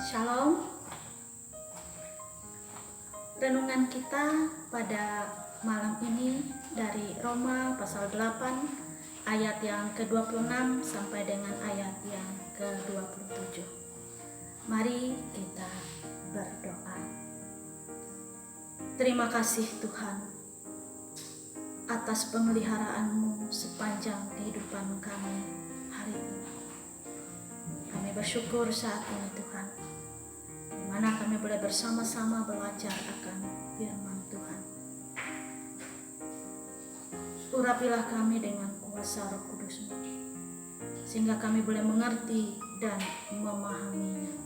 Shalom. Renungan kita pada malam ini dari Roma pasal 8 ayat yang ke-26 sampai dengan ayat yang ke-27. Mari kita berdoa. Terima kasih Tuhan atas pemeliharaan-Mu sepanjang kehidupan kami hari ini. Kami bersyukur saat ini Tuhan, di mana kami boleh bersama-sama belajar akan firman Tuhan. Urapilah kami dengan kuasa Roh Kudus-Mu, sehingga kami boleh mengerti dan memahaminya.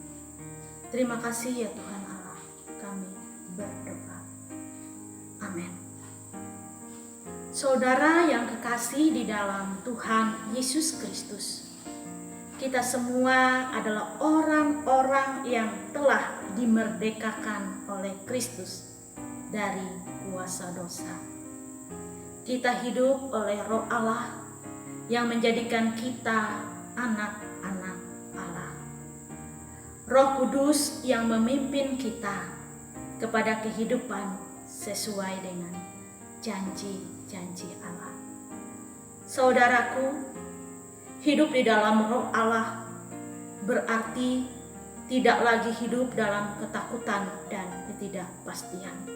Terima kasih ya Tuhan Allah, kami berdoa. Amin. Saudara yang kekasih di dalam Tuhan Yesus Kristus, kita semua adalah orang-orang yang telah dimerdekakan oleh Kristus dari kuasa dosa. Kita hidup oleh Roh Allah yang menjadikan kita anak-anak Allah. Roh Kudus yang memimpin kita kepada kehidupan sesuai dengan janji-janji Allah. Saudaraku, hidup di dalam Roh Allah berarti tidak lagi hidup dalam ketakutan dan ketidakpastian,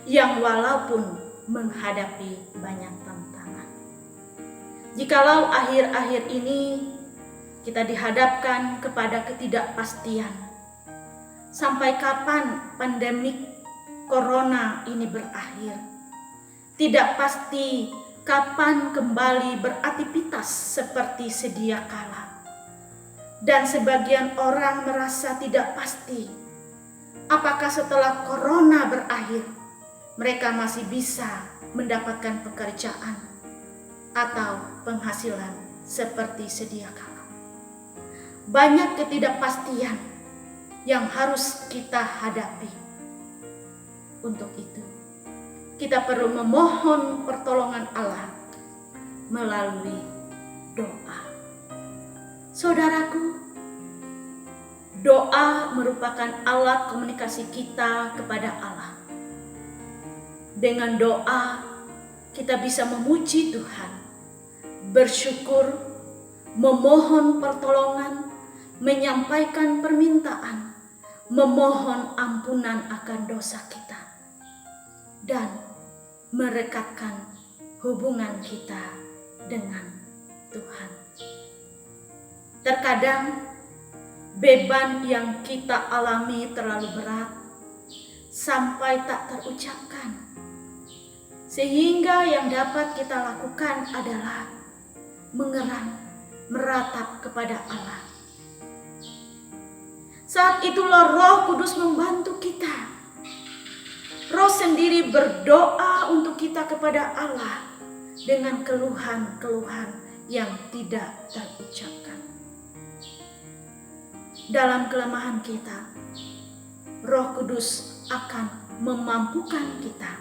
yang walaupun menghadapi banyak tantangan. Jikalau akhir-akhir ini kita dihadapkan kepada ketidakpastian, sampai kapan pandemik Corona ini berakhir? Tidak pasti kapan kembali beraktivitas seperti sedia kala. Dan sebagian orang merasa tidak pasti apakah setelah Corona berakhir mereka masih bisa mendapatkan pekerjaan atau penghasilan seperti sedia kala. Banyak ketidakpastian yang harus kita hadapi. Untuk itu, kita perlu memohon pertolongan Allah melalui doa. Saudaraku, doa merupakan alat komunikasi kita kepada Allah. Dengan doa, kita bisa memuji Tuhan, bersyukur, memohon pertolongan, menyampaikan permintaan, memohon ampunan akan dosa kita, dan merekatkan hubungan kita dengan Tuhan. Terkadang beban yang kita alami terlalu berat sampai tak terucapkan, sehingga yang dapat kita lakukan adalah mengerang, meratap kepada Allah. Saat itulah Roh Kudus membantu kita. Roh sendiri berdoa untuk kita kepada Allah dengan keluhan-keluhan yang tidak terucapkan. Dalam kelemahan kita, Roh Kudus akan memampukan kita,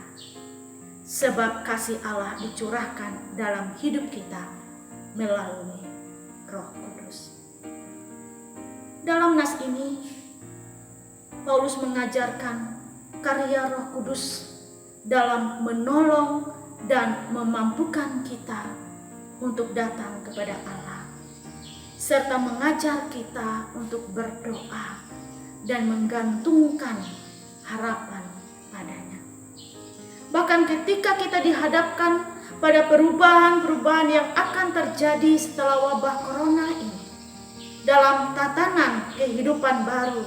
sebab kasih Allah dicurahkan dalam hidup kita melalui Roh Kudus. Dalam nas ini, Paulus mengajarkan karya Roh Kudus dalam menolong dan memampukan kita untuk datang kepada Allah, serta mengajar kita untuk berdoa dan menggantungkan harapan padanya. Bahkan ketika kita dihadapkan pada perubahan-perubahan yang akan terjadi setelah wabah Corona ini, dalam tatanan kehidupan baru,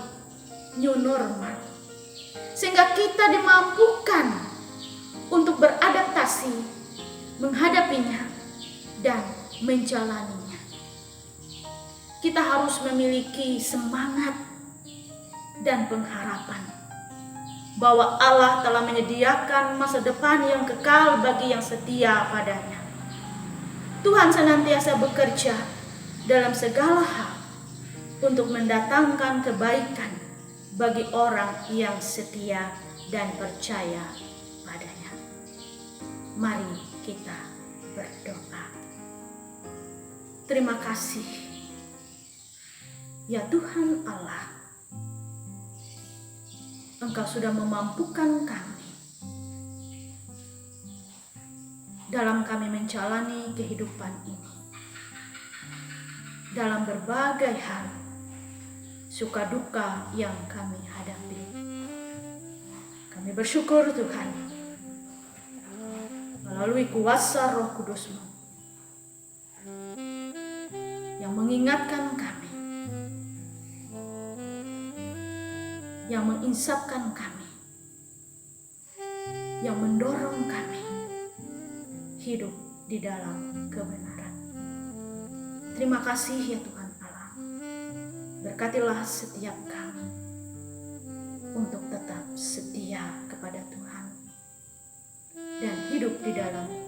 new normal, sehingga kita dimampukan untuk beradaptasi, menghadapinya, dan menjalaninya. Kita harus memiliki semangat dan pengharapan bahwa Allah telah menyediakan masa depan yang kekal bagi yang setia padanya. Tuhan senantiasa bekerja dalam segala hal untuk mendatangkan kebaikan bagi orang yang setia dan percaya padanya. Mari kita berdoa. Terima kasih, ya Tuhan Allah. Engkau sudah memampukan kami dalam kami menjalani kehidupan ini. Dalam berbagai hal, suka duka yang kami hadapi. Kami bersyukur Tuhan, melalui kuasa Roh Kudus-Mu yang mengingatkan kami, yang menginsapkan kami, yang mendorong kami hidup di dalam kebenaran. Terima kasih ya Tuhan Allah. Berkatilah setiap kami untuk tetap setia kepada Tuhan dan hidup di dalam